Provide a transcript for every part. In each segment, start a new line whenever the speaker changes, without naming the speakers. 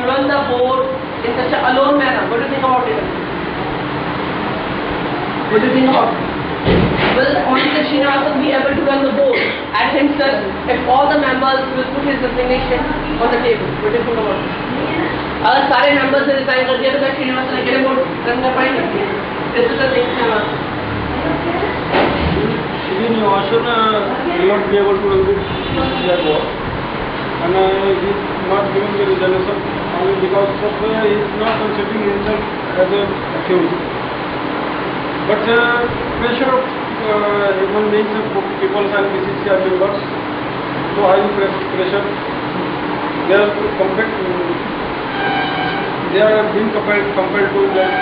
run the board in such a alone manner. What do you think about it? What do you think about it? Will Honorable Srinivasan be able to run the board at himself if all the members will put his resignation on the table? What do you think about it? अगर सारे members ने resign कर दिया तो क्या श्रीनिवासन अकेले board run कर पाएंगे? This is the thing, Srinivasan.
Srinivasan will not be able to run the board, and he is not giving the resolution only because of he is not considering himself as a accused. But pressure of human beings, people and BCCI members, so high pressure, they are being compelled to that.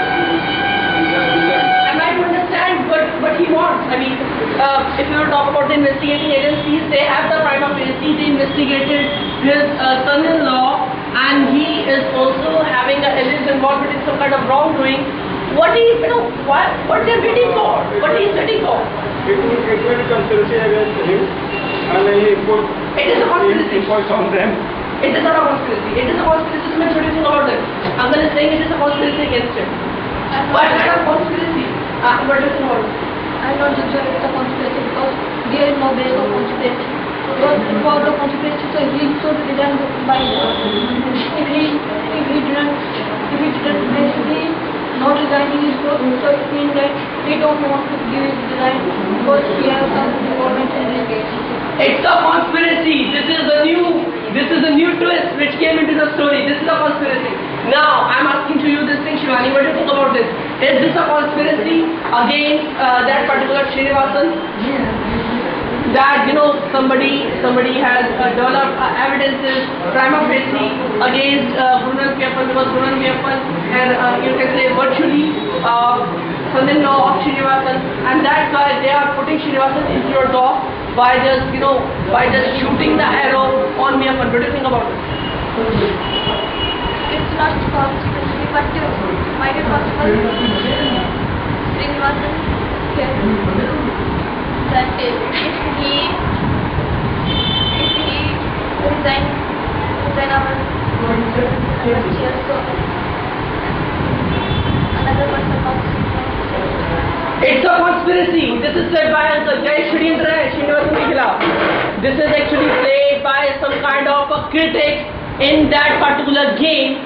I might understand what he wants. I mean, if you talk about the investigating agencies, they have the prima facie. They investigated his son-in-law, and he is also having his involvement in some kind of wrongdoing. What he, what they are waiting for? What he is waiting for?
It will be conspiracy against him, and he put.
It is a conspiracy.
On them.
It is not a conspiracy. It is a conspiracy. What do you think about it? Uncle is saying it is a conspiracy against him. What kind of conspiracy? What do you think about it?
I'm not sure it's a conspiracy because there is no base of conspiracy. Because for the conspiracy, so he should resign by if he didn't basically not resigning his post, so it means that he don't want to give his resign because he has some involvement in this case.
It's a conspiracy. This is a new twist which came into the story. This is a conspiracy. Now I'm asking to you this thing, Shivani. What do you think about this? Is this a conspiracy against that particular Srinivasan? That somebody has developed evidences prima facie against Gurunath Miyappan, because Gurunath Miyappan and you can say virtually son-in-law of Srinivasan, and that's why they are putting Srinivasan into your door by just shooting the arrow on Miyappan. What do you think about it?
It's not conspiracy, but might be possible Srinivasan can that if he resign our chair, so another person comes.
It's a conspiracy. This is said by Jai Srinivasan ke khilaf. This is actually played by some kind of a critic in that particular game,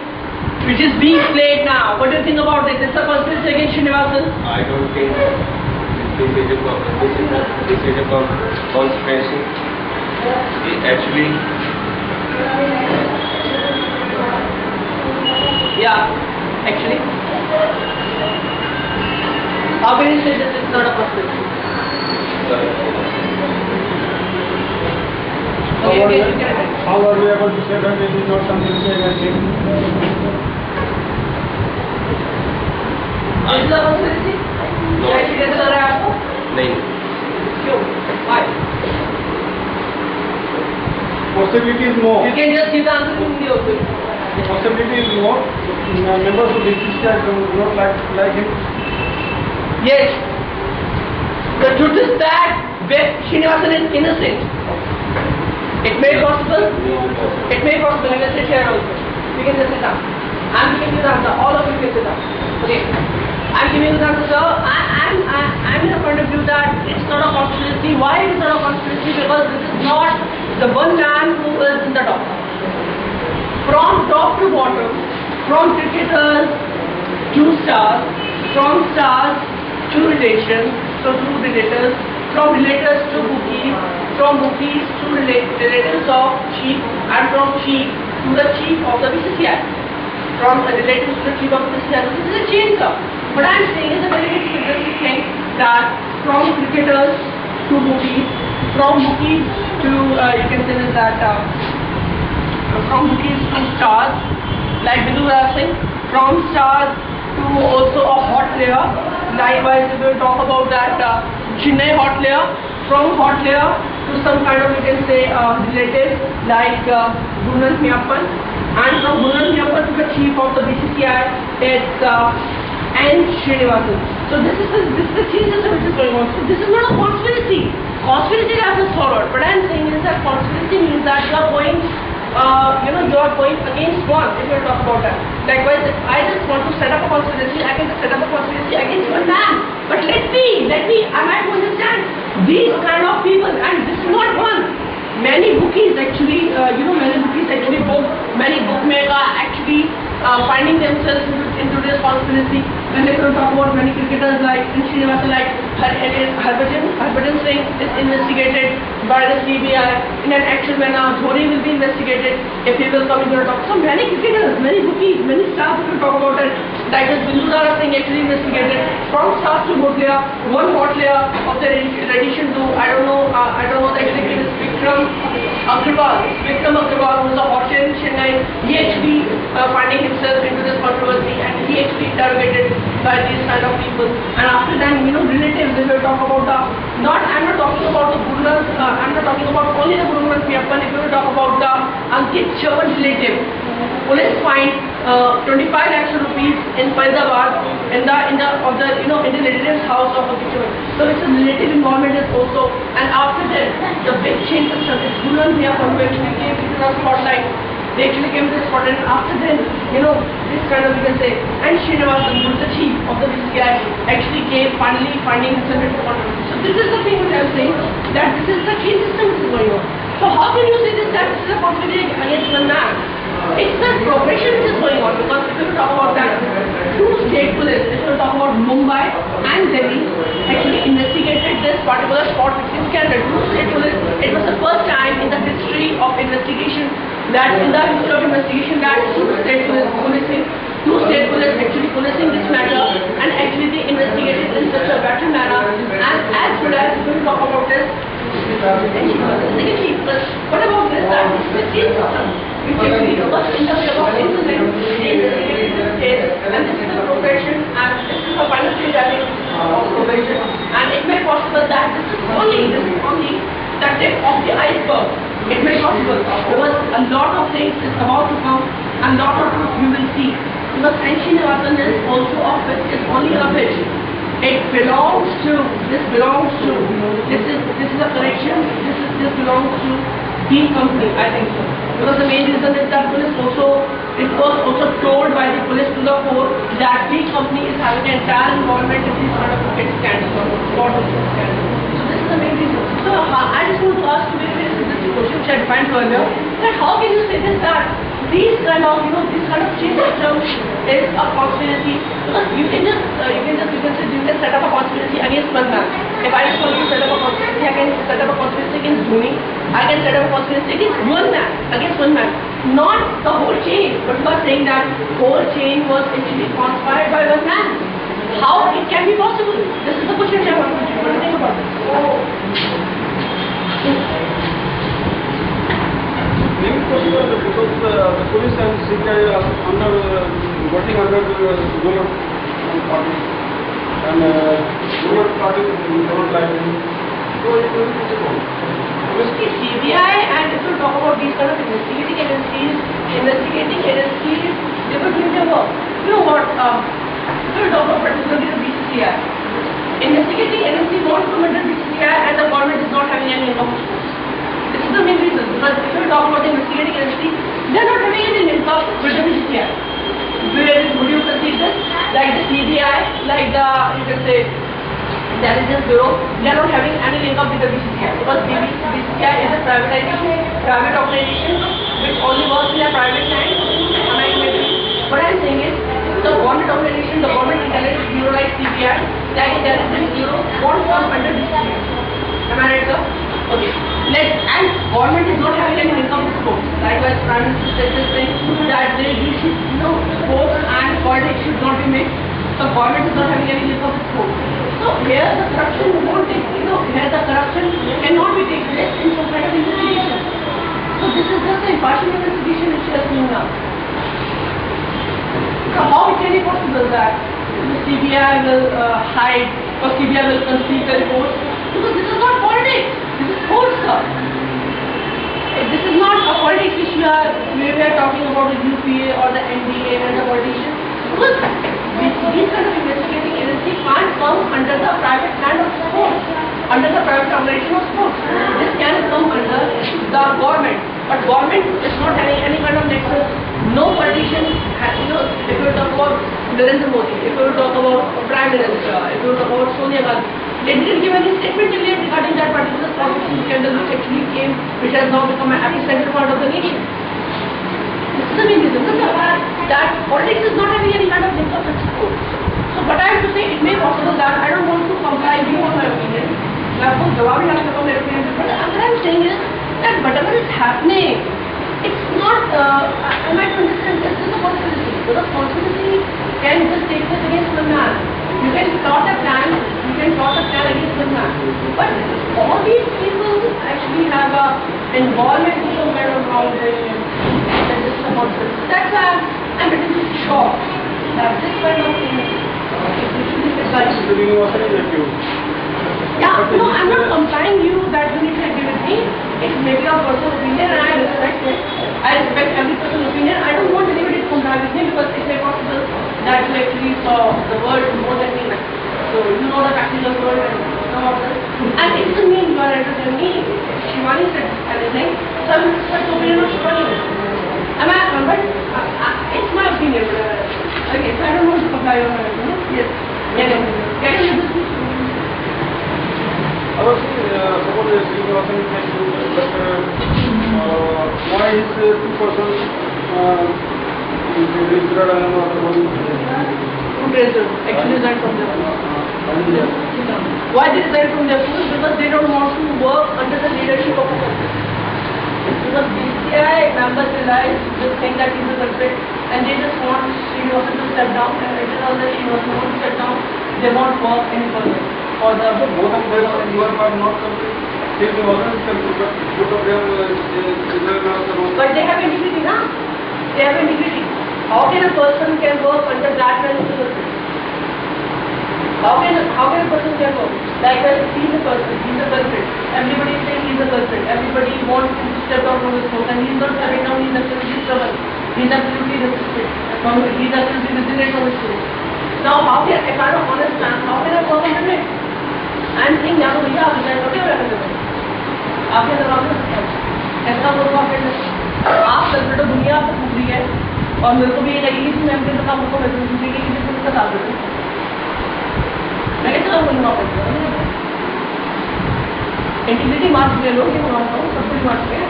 which is being played now. What do you think about it? Is this a conspiracy against Srinivasan?
I don't think this is a conspiracy. Actually,
yeah, actually. How can you say this is not a conspiracy?
How are we able to say that it is not conspiracy against him?
Is this a conspiracy?
No.
क्या इसलिए लग रहा है आपको?
नहीं.
क्यों? Why?
Possibility is more.
You can just give the answer in Hindi also.
Possibility is more. Members of BCCI do not like him.
Yes. The truth is that Srinivasan is innocent. It may be possible. It may be possible. You can sit here also. You can just sit down. I'm giving you the answer. All of you can sit down. Okay. I'm giving you the answer, sir. I'm in a point of view that it's not a conspiracy. Why it is not a conspiracy? Because this is not the one man who is in the top. From top to bottom, from cricketers to stars, from stars to relations, so to relators, from relators to bookies, from bookies to relatives of chief, and from chief to the chief of the BCCI. From relatives to the chief of the BCCI. This is a chain, sir. What I am saying is a very interesting thing, that from cricketers to bookies, from bookies to you can say that from bookies to stars, like Vidhu was saying, from stars to also a hot player. Likewise, we will talk about that Chennai hot player, from hot player to some kind of, you can say, relative like Gurunath Miyappan, and from Gurunath Miyappan to the chief of the BCCI, it's and Srinivasan. So this is the change which is going on. So this is not a conspiracy. Conspiracy happens forward. What I am saying is that conspiracy means that you are going you are going against one if you talk about that. Likewise, if I just want to set up a conspiracy, I can just set up a conspiracy against one man. But let me, I might understand these kind of people, and this is not one. Many bookies actually, many bookmakers actually finding themselves into this conspiracy. When they talk about many cricketers like Srinivasan, like Harbhajan Singh is investigated by the CBI in an actual manner. Dhoni will be investigated if he will come into the talk. So many cricketers, many bookies, many stars will talk about it. Like this Bindudara Singh actually investigated from stars to good player, one hot player of the addition to I don't know the exact name is Vikram Agarwal, who is a hot player in Chennai. He actually finding himself into this controversy, and he actually interrogated by these kind of people. And after that, relatives, if we talk about I'm not talking about the Gurunans, I'm not talking about only the Gurunans Piyappan. If we talk about the Ankit Chavan relative, police find 25 lakhs rupees in Faridabad in the relative's house of Ankit Chavan. So it's a relative involvement is also. And after that, the big change is Gurunan Piyappan, who actually came into the spotlight. They actually came to the spotlight, and after then, this kind of, you can say, and Srinivasan, who is the chief of the BCCI, actually came finally finding himself into controversy. So this is the thing which I am saying, that this is the key system which is going on. So how can you say this, that this is a conspiracy against one man? It's the progression which is going on, because if you talk about that, two state police, if you talk about Mumbai and Delhi, actually investigated this particular spot fixing scandal. Two state police, it was the first time in the history of investigation that two state police actually policing this matter, and actually they investigated in such a better manner, and as well as we will talk about this. What about this? That this is the system which actually was in the field of insulin, they investigated this case, and this is the progression, and this is the final stage, I think, of progression, and it may be possible that this is only the tip of the iceberg. It may be possible, because a lot of things is about to come, and lot of things you will see. Because Srinivasan is also a fish, it's only a fish. This is a correction, this belongs to the company, I think so. Because the main reason is that it was also told by the police to the court that the company is having an entire involvement in these sort of scandals, or scandals. So this is the main reason. So I just want to ask you a very specific question which I defined earlier, that how can you say this, that this kind of change system is a conspiracy? Because you can set up a conspiracy against one man. If I just want to set up a conspiracy, I can set up a conspiracy against Dhoni. I can set up a conspiracy against one man, not the whole chain. But you are saying that whole chain was actually conspired by one man. How it can be possible? This is the question I want to ask you. What do you think about this?
Maybe possible because the police and CBI are working under the government party, and government party don't like him.
CBI, and if you talk about these kind of investigating agencies, they were doing their work. You know what? If you talk about particularly the BCCI, investigating agencies want to come under BCCI, and the government is not having any income. This is the main reason, because if you talk about the investigating agency, they are not having any income with the BCCI. Would you conceive this? Like the CBI, like the, you can say, Intelligence Bureau, they are not having any link up with the BCCI, because BCCI is a private organization which only works in a private hand. What I am saying is, the government organization, the government intelligence bureau like CBI, like Intelligence Bureau, won't come under BCCI. Am I right, sir? Okay. And government is not having any income with sports. Likewise, Prime Minister said this thing that sports and politics should not be mixed. So government is not having any income with sports. So here the corruption won't take, here the corruption cannot be taken place in some kind of investigation. So this is just an impartial investigation which we are seeing now. So how it can be possible that the CBI will hide, or CBI will conceal the reports? Because this is not politics. This is sports, sir. This is not a politics which we are talking about the UPA or the NDA and the politicians. Because these kind of investigating agency can't come under the private hand of sports, under the private organization of sports. This can come under the government. But But government is not having any kind of nexus. No politician has, if you talk about Narendra Modi, if you talk about Prime Minister, if you talk about Sonia Gandhi, they didn't give any statement till yet regarding that particular politics scandal which actually came, which has now become an epicenter point of the nation. This is the main reason, that politics is not having any kind of link of support. So, but I have to say, it may be possible that I don't want to comply you on my opinion. I have to jawab nahi dena my opinion. But what I am saying is that whatever is happening, it's not. I might understand this is a possibility. The responsibility can just take place against one man. You can plot a plan. You can plot a plan against one man. But all these people actually have a involvement in some kind of wrongdoing. That's why I'm a little shocked that this kind of thing yeah, no, I'm not complying you that you need to agree with me. It's maybe your personal opinion and I respect it. I respect every person's opinion. I don't want anybody to comply with me because it's possible that you actually saw the world more than me. So you know the practical world and all this. And it doesn't mean you are better than me. Shivani said everything. So I'm just opinion of Shivani. But it's my opinion. Okay, so I don't want to comply with my opinion. Yes. Can you do this?
I was suppose the Srinivasan can do but why is 2% registered and not one?
Actually resigned from their post. Why they resigned from their post? Because they don't want to work under the leadership of a country. Because BCI members realize this thing that is a culprit and they just want Srinivasan to step down and it is all that Srinivasan wants to step down. They won't work any further. For the
both of them are not complete. They wasn't complete, but both of them are not the wrong.
But they have integrity, na? They have integrity. How can a person can work under that kind of culprit? How can a person can work? Like he's a person, he's a culprit. Everybody is saying he's a culprit. Everybody wants him to step down from his post and he's not stepping down, he's absolutely stubborn. He's absolutely resistant. He's absolutely resilient from his post. Now how can, if I'm an honest man, how can I work under it? I'm saying now we are whatever आपके जवाब में ऐसा होगा आप कल्पना तो दुनिया आपको पूछ रही है और मेरे को भी ये लगेगी कि मैं अपने काम को महसूस पूछेगी कि मैं उसका साथ दूँ मैं कैसे काम करूँगा इंटीग्रिटी मार्क्स ले लो कि मैं मानता हूँ सब कुछ मार्क्स है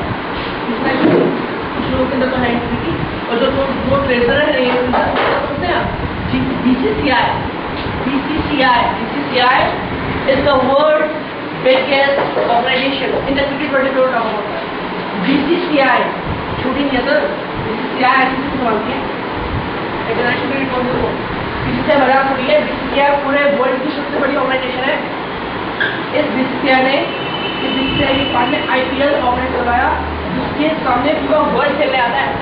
इसमें कुछ लोगों के अंदर तो है इंटीग्रिटी और जो ट्रेजर है सोचते हैं BCCI is the world's biggest organization in the cricket world. BCCI, shooting here, sir. BCCI किसी को मानती है? International Cricket Council. BCCI बड़ा थोड़ी है. BCCI पूरे वर्ल्ड की सबसे बड़ी ऑर्गेनाइजेशन है. इस BCCI ने पार्ट में IPL ऑर्गेनाइज करवाया, जिसके सामने पूरा वर्ल्ड खेलने आता है.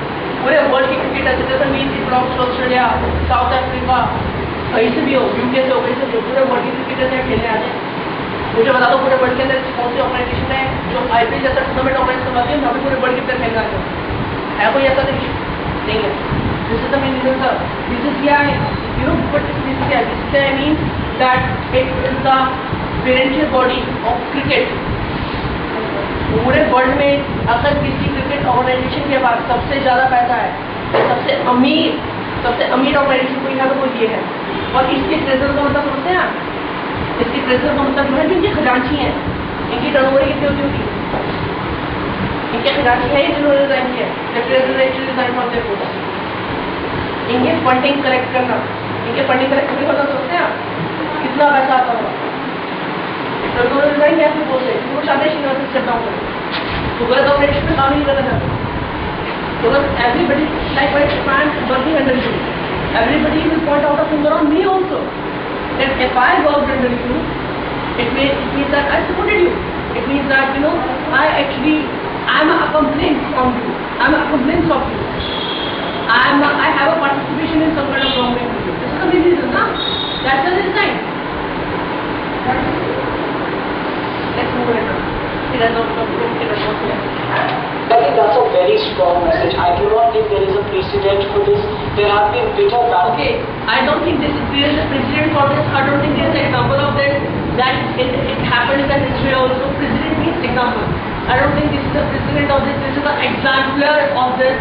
पूरे वर्ल्ड के क्रिकेटर जैसे नीति ब्लॉक्स ऑस्ट्रेलिया, साउथ अफ्रीका, कहीं से भी हो, यूके से हो, कहीं से भी हो, पूरे वर्ल्ड के क्रिकेटर से खेलने आते हैं. मुझे बता दो पूरे वर्ल्ड के अंदर कौन सी ऑर्गेनाइजेशन है जो IPL जैसा टूर्नामेंट ऑर्गेनाइज करवाती है, वहाँ पे पूरे वर्ल्ड के प्लेयर खेलने आते हैं. है कोई ऐसा नहीं है. This is the main reason, sir. BCCI, what is BCCI? BCCI means that it is the parental body of cricket. पूरे वर्ल्ड में अगर किसी क्रिकेट ऑर्गेनाइजेशन के पास सबसे ज़्यादा पैसा है, सबसे अमीर ऑर्गेनाइजेशन कोई है तो वो ये है. और इसके ट्रेजर का मतलब समझते हैं आप? इसके ट्रेजर का मतलब जो है जिनके खजांची हैं, इनकी टर्नओवर कितनी होती है? इनके खजांची है जिन्होंने रिजाइन किया है, इनके फंडिंग कलेक्ट करना मतलब सोचते हैं आप कितना पैसा आता होगा? टर्नओवर रिजाइन कैसे बोलते हैं? वो चाहते हैं यूनिवर्सिटी स्टेप डाउन करें तो गलत ऑर्गेनाइजेशन में काम नहीं करना चाहते. Because everybody, like my friend working under you, everybody will point out a finger on me also. That if I worked under you, it means that I supported you. It means that I'm a complaint from you. I'm a complaint of you. I have a participation in some kind of wrongdoing with you. This is the main reason, na? That's the design. Let's move on. I
think that's a very strong message. I do not think there is a precedent for this. There have been bitter battles.
Okay, I don't think there is a precedent for this. I don't think there is an example of this. that it happened in the history also. President means example. I don't think this is the president of this. This is the exemplar of this.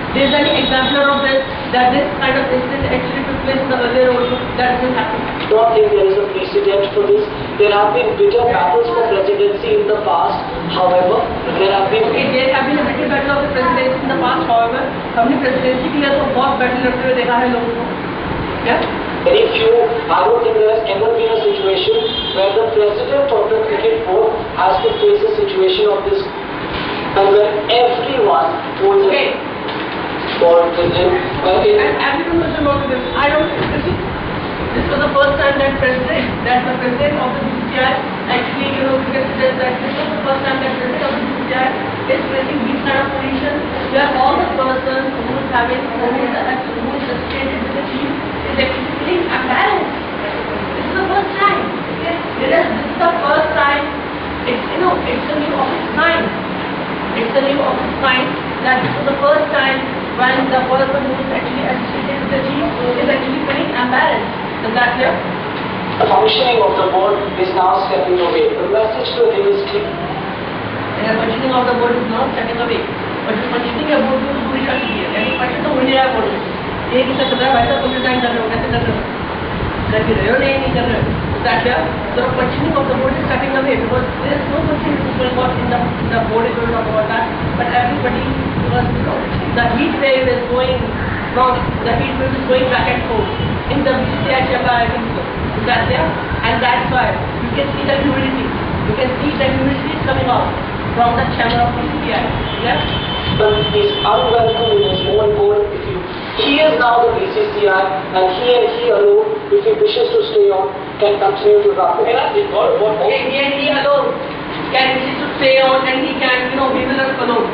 There is any exemplar of this, that this kind of incident actually took place in the earlier also. That didn't happen.
I don't think there is a precedent for this. There have been bitter battles for presidency in the past. However, there have been...
Okay, there have been a bitter battle of the presidency in the past. However, हमने presidency के लिए तो बहुत battle लड़ते हुए देखा है लोगों को. Yeah?
Very few, I don't think there has ever been a situation where the president of the cricket board has to face a situation of this, and where everyone who is
Okay.
involved with him,
And everyone was about this. I don't think this was the first time that the president of the BCCI actually, because that this was the first time that the president of the BCCI is facing these kind of positions where all the persons who is associated with the team is actually feeling embarrassed. This is the first time. This is the first time. It's it's a new office sign. It's a new office sign that this is the first time when the person who is actually associated with the team is actually feeling embarrassed. Is that clear?
the functioning of the board is now stepping away. The message to him is clear.
The functioning of the board is not stepping away. But the functioning of the board is पूरी करती है. यानी function तो हो नहीं रहा board में. ये किसी चल रहा है वैसा तुम डिजाइन कर रहे हो कैसे कर रहे हो? कर भी रहे हो नहीं कर रहे हो. Is that clear? So the functioning of the board is stepping away because there is no function which is going on in the board is going to talk about that. But everybody because the heat wave is going back and forth in the BCCI chamber. I think so. Is that clear? And that's why you can see the humidity. You can see the humidity is coming out from the chamber of BCCI. Yeah?
But he's unwelcome in his own board. He is now the BCCI, and he alone, if he wishes to stay on, can continue to run.
He alone can wish to stay on and he can, he will not alone.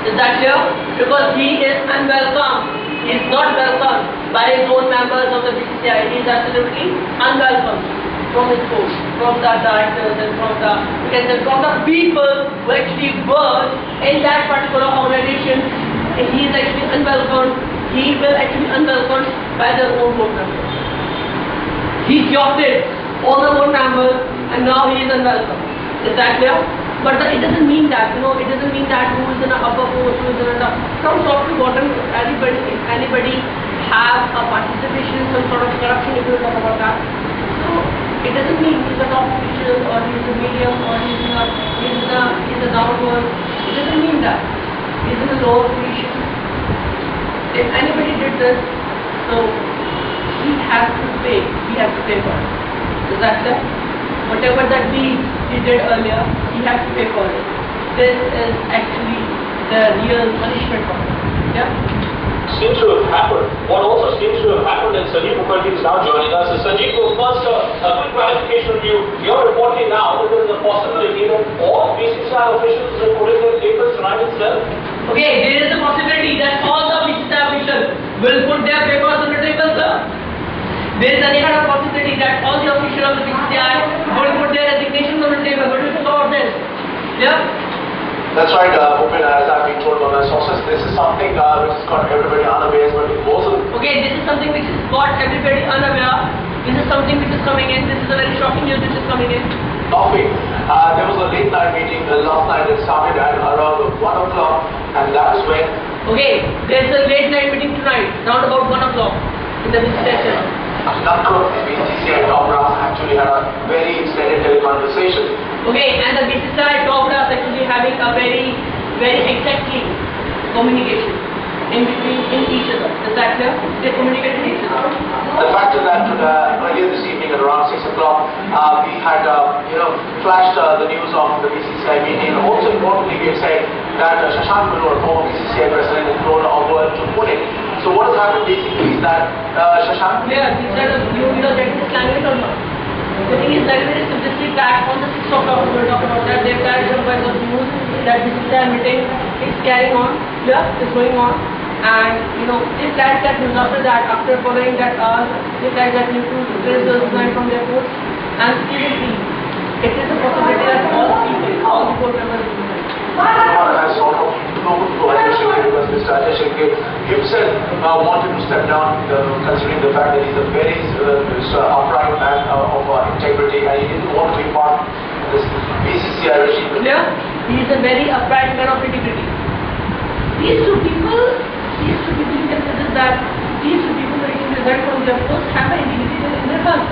Is that clear? Because he is unwelcome. He is not welcome by his own members of the BCCI. He is absolutely unwelcome from his board, from the directors and from the people who actually work in that particular organization. He is actually unwelcome. He will actually unwelcomed by their own board members. He jostled all the board members and now he is unwelcome. Is that clear? But it doesn't mean that, it doesn't mean that who is in an upper post, who is in a from top to bottom, anybody have a participation in some sort of corruption if you talk about that. So it doesn't mean he's a top official or he's a medium or he's a downward. It doesn't mean that. He's in a lower position. If anybody did this, so he has to pay. He has to pay for it. Is that clear? Whatever that he did earlier, he has to pay for it. This is actually the real punishment for him. Yeah?
Seems to have happened. What also seems to have happened, and Sanjeev Mukherjee is now joining us. Sanjeev, first a quick clarification of you. You're reporting now that there is a possibility that all BCCI officials will put in their papers tonight itself.
Okay, there is a possibility that all the BCCI officials will put their papers on the table, sir. There is another possibility that all the officials of the BCCI will put their resignations on the table. What do you think about this? Yeah?
That's right, Bhupin, as I've been told by my sources, this is something which has got everybody unaware, but also...
Okay, this is something which has got everybody unaware. This is something which is coming in. This is a very shocking news which is coming in.
There was a late night meeting last night that started at around 1 o'clock, and that is when...
Okay, there's a late night meeting tonight, around about 1 o'clock in the BCCI.
Nakkar, the BCCI top brass actually had a very extended teleconversation.
Okay, and the BCCI top brass actually having a very, very exactly communication in between each other. Is that clear? They communicate with each other.
The fact is that earlier this evening at around 6 o'clock, we had flashed the news of the BCCI meeting, and also importantly we had said that Shashank Manor, former BCCI president, is flown over to Pune. So what has happened basically is that Shashank...
Yeah, he said you are getting this language or not? The thing is that it is simply that on the 6th of October we will talk about that. They carried on by the news that BCCI meeting is carrying on, is going on. And they flagged that news after that, after following that hours, they flagged that news to raise those men from their posts. And seriously, it is a possibility that all the board members will be.
Has sort of spoken to Ajay Shinghe because Mr. Ajay Shinghe himself wanted to step down considering the fact that he's a very upright man of integrity and he didn't want to be part of this BCCI regime.
Clear? He is a very upright man of integrity. These two people, you can consider that these two people are getting result from their post have an integrity in their heart.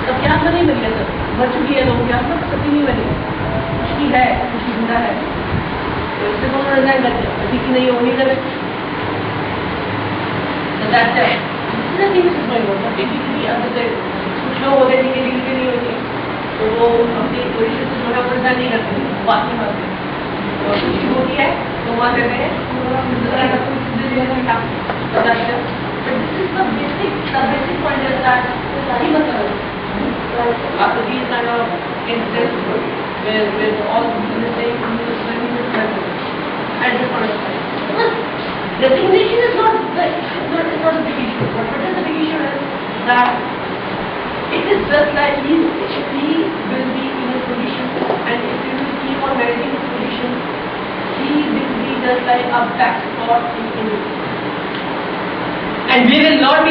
तब क्या तो नहीं मिल गया sir मर चुकी है लोग यहाँ पर सत्य नहीं बनी कुछ है कुछ जिंदा है तो इससे दोनों रिजाइन कर दिया अभी की नहीं होनी करे तो that's it this is going on TPP अंदर से कुछ लोग होते हैं जिनकी डिग्री नहीं होती तो वो अपनी पोजीशन से जो है वो रिजाइन नहीं करते बात नहीं मानते और कुछ होती है तो वहाँ कहते हैं तो that's it but this is the basic point is that सही मतलब after these kind of incidents with all people saying at this point of time. Because resignation is not a big issue. But what is the big issue is that it is just like he will be in a position and if he will keep on managing his position, he will be just like a backstop in and we will not be